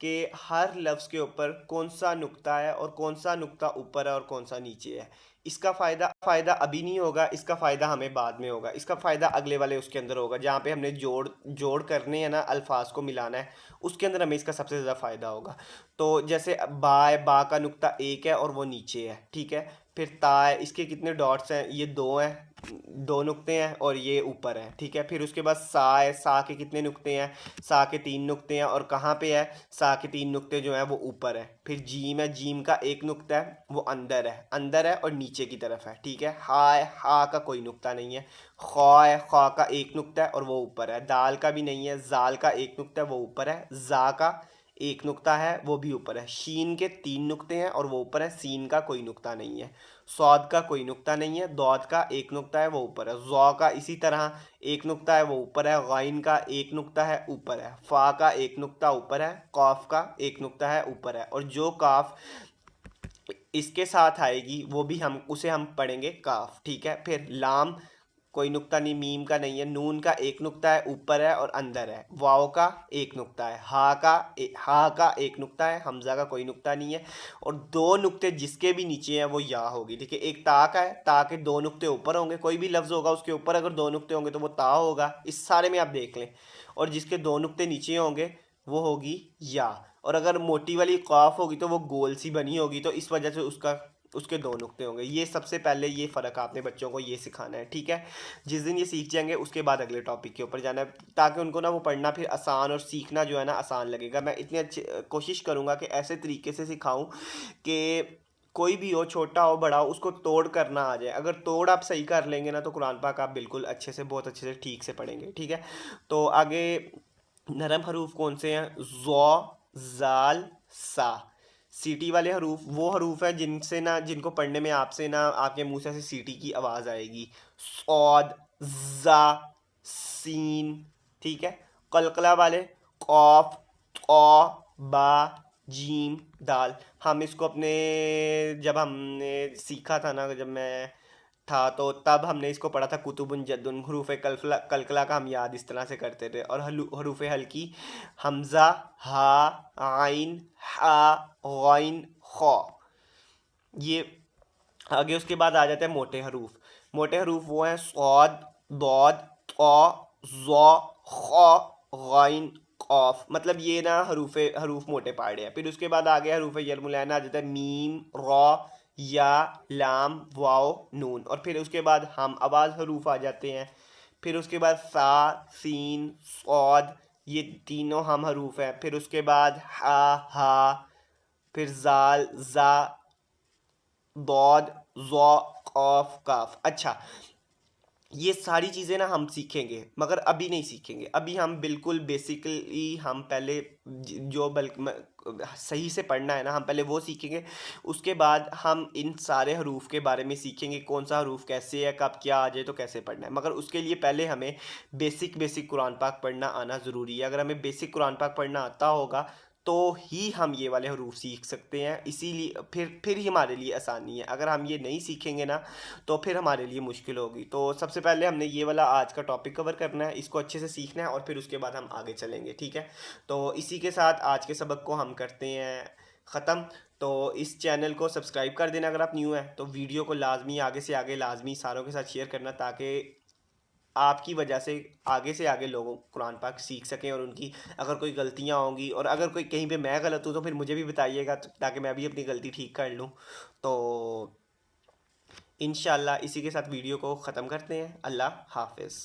کہ ہر لفظ کے اوپر کون سا نقطہ ہے اور کون سا نقطہ اوپر ہے اور کون سا نیچے ہے. اس کا فائدہ ابھی نہیں ہوگا، اس کا فائدہ ہمیں بعد میں ہوگا، اس کا فائدہ اگلے والے اس کے اندر ہوگا جہاں پہ ہم نے جوڑ کرنے ہیں نا، الفاظ کو ملانا ہے، اس کے اندر ہمیں اس کا سب سے زیادہ فائدہ ہوگا. تو جیسے با ہے، با کا نقطہ ایک ہے اور وہ نیچے ہے، ٹھیک ہے. پھر تا ہے، اس کے کتنے ڈاٹس ہیں؟ یہ دو ہیں، دو نقطے ہیں اور یہ اوپر ہے، ٹھیک ہے. پھر اس کے بعد سا ہے، سا کے کتنے نقطے ہیں؟ سا کے تین نقطے ہیں، اور کہاں پہ ہے؟ سا کے تین نقطے جو ہیں وہ اوپر ہے. پھر جیم ہے، جیم کا ایک نقطہ ہے، وہ اندر ہے اور نیچے کی طرف ہے، ٹھیک ہے. ہا ہے، ہا کا کوئی نقطہ نہیں ہے. خوا ہے، خوا کا ایک نقطہ ہے اور وہ اوپر ہے. دال کا بھی نہیں ہے. زال کا ایک نقطہ ہے، وہ اوپر ہے. زا کا ایک نقطہ ہے، وہ بھی اوپر ہے. شین کے تین نقطے ہیں اور وہ اوپر ہے. سین کا کوئی نقطہ نہیں ہے. صاد کا کوئی نقطہ نہیں ہے. دود کا ایک نقطہ ہے، وہ اوپر ہے. ضا کا اسی طرح ایک نقطہ ہے، وہ اوپر ہے. غائن کا ایک نقطہ ہے، اوپر ہے. فا کا ایک نقطہ اوپر ہے. قاف کا ایک نقطہ ہے، اوپر ہے. اور جو کاف اس کے ساتھ آئے گی وہ بھی اسے ہم پڑھیں گے کاف، ٹھیک ہے. پھر لام کوئی نقطہ نہیں، میم کا نہیں ہے. نون کا ایک نقطہ ہے، اوپر ہے اور اندر ہے. واو کا ایک نقطہ ہے. ہا کا ایک نقطہ ہے. حمزہ کا کوئی نقطہ نہیں ہے. اور دو نقطے جس کے بھی نیچے ہیں وہ یا ہوگی. دیکھیں ایک تا کا ہے، تا کے دو نقطے اوپر ہوں گے. کوئی بھی لفظ ہوگا اس کے اوپر اگر دو نقطے ہوں گے تو وہ تا ہوگا. اس سارے میں آپ دیکھ لیں. اور جس کے دو نقطے نیچے ہوں گے وہ ہوگی یا. اور اگر موٹی والی قاف ہوگی تو وہ گول سی بنی ہوگی، تو اس وجہ سے اس کے دو نقطے ہوں گے. یہ سب سے پہلے یہ فرق آپ نے بچوں کو یہ سکھانا ہے، ٹھیک ہے. جس دن یہ سیکھ جائیں گے اس کے بعد اگلے ٹاپک کے اوپر جانا ہے، تاکہ ان کو نا وہ پڑھنا پھر آسان اور سیکھنا جو ہے نا آسان لگے گا. میں اتنی اچھی کوشش کروں گا کہ ایسے طریقے سے سکھاؤں کہ کوئی بھی ہو، چھوٹا ہو بڑا ہو، اس کو توڑ کرنا آ جائے. اگر توڑ آپ صحیح کر لیں گے نا تو قرآن پاک آپ بالکل اچھے سے، بہت اچھے سے، ٹھیک سے پڑھیں گے، ٹھیک ہے. تو آگے نرم حروف کون سے ہیں؟ زو، زال، سا. سیٹی والے حروف وہ حروف ہیں جن کو پڑھنے میں آپ کے منہ سے سیٹی کی آواز آئے گی. صاد، زا، سین، ٹھیک ہے. قلقلہ والے قاف، قا، با، جیم، دال. ہم اس کو جب ہم نے سیکھا تھا نا، جب میں تھا تو تب ہم نے اس کو پڑھا تھا کتب جدن. حروف قلقلہ کا ہم یاد اس طرح سے کرتے تھے. اور حروف ہلکی حمزہ، ہا، عین، ہا، غین، خا. یہ آگے اس کے بعد آ جاتے ہیں موٹے حروف. موٹے حروف وہ ہیں صاد، ضاد، طا، ظا، خا، غین، قاف. مطلب یہ نا حروف موٹے پاڑے ہیں. پھر اس کے بعد آگے حروف یرملین آ جاتا ہے میم، را، یا، لام، واو، نون. اور پھر اس کے بعد ہم آواز حروف آ جاتے ہیں. پھر اس کے بعد سا، سین، صاد، یہ تینوں ہم حروف ہیں. پھر اس کے بعد ہا، پھر زال، زا، ضاد، ظا، قاف، کاف. اچھا، یہ ساری چیزیں نا ہم سیکھیں گے مگر ابھی نہیں سیکھیں گے. ابھی ہم بالکل بیسیکلی ہم پہلے جو صحیح سے پڑھنا ہے نا، ہم پہلے وہ سیکھیں گے. اس کے بعد ہم ان سارے حروف کے بارے میں سیکھیں گے، کون سا حروف کیسے ہے، کب کیا آ جائے تو کیسے پڑھنا ہے. مگر اس کے لیے پہلے ہمیں بیسک قرآن پاک پڑھنا آنا ضروری ہے. اگر ہمیں بیسک قرآن پاک پڑھنا آتا ہوگا تو ہی ہم یہ والے حروف سیکھ سکتے ہیں. اسی لیے پھر ہی ہمارے لیے آسانی ہے. اگر ہم یہ نہیں سیکھیں گے نا تو پھر ہمارے لیے مشکل ہوگی. تو سب سے پہلے ہم نے یہ والا آج کا ٹاپک کور کرنا ہے، اس کو اچھے سے سیکھنا ہے، اور پھر اس کے بعد ہم آگے چلیں گے، ٹھیک ہے. تو اسی کے ساتھ آج کے سبق کو ہم کرتے ہیں ختم. تو اس چینل کو سبسکرائب کر دینا اگر آپ نیو ہیں. تو ویڈیو کو لازمی آگے سے آگے لازمی ساروں کے ساتھ شیئر کرنا، تاکہ آپ کی وجہ سے آگے لوگوں قرآن پاک سیکھ سکیں. اور ان کی اگر کوئی غلطیاں ہوں گی اور اگر کوئی کہیں پہ میں غلط ہوں تو پھر مجھے بھی بتائیے گا، تاکہ میں بھی اپنی غلطی ٹھیک کر لوں. تو انشاءاللہ اسی کے ساتھ ویڈیو کو ختم کرتے ہیں. اللہ حافظ.